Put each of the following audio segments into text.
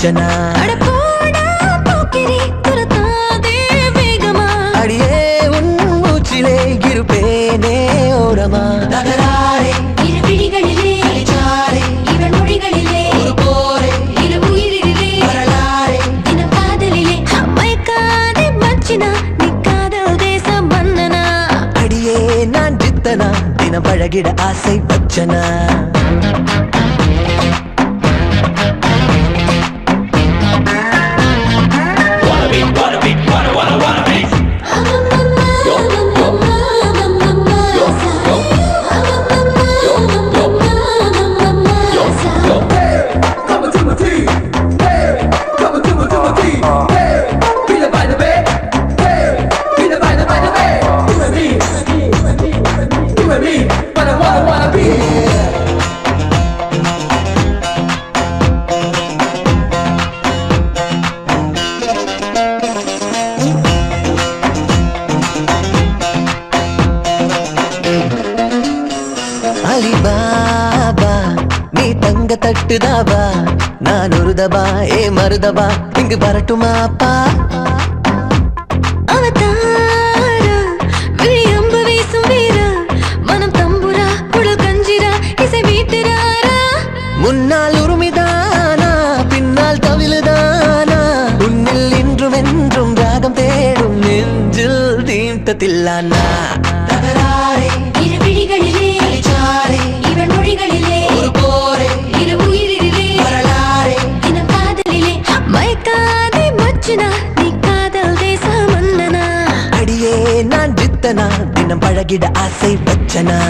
வச்சனா அடியே உன் மூச்சிலே இருப்பேனே ஓரமா நகராரே இரு பிடிகளிலே அடிச்சாரே இவன் மொழிகளிலே ஒரு போரே இரு உயிரிலே வரலாரே தினம் காதலிலே வைக்காதே மச்சினா நீ காதல் தேசம் வந்தனா அடியே நான் ஜித்தனா தினம் பழகிட ஆசை வச்சனா அலிபாபா நீ தங்க தட்டுதாபா நான் ஒரு தபா ஏ மருதபா இங்கு வரட்டுமாப்பா முன்னால் உரிமைதானா பின்னால் தவிழுதானா உன்னில் இன்றும் என்றும் ராகம் தேடும் நெஞ்சில் தீர்த்தத்தில்லானா அடியே நான் ஜித்தனா தினம் பழகிட ஆசை வச்சனா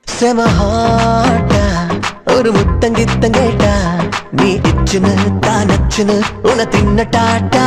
செமஹாட்டா ஒரு முத்தங்கித்தங்கேட்டா நீ இச்சுன்னு தானச்சுன்னு உன தின்னட்டாட்டா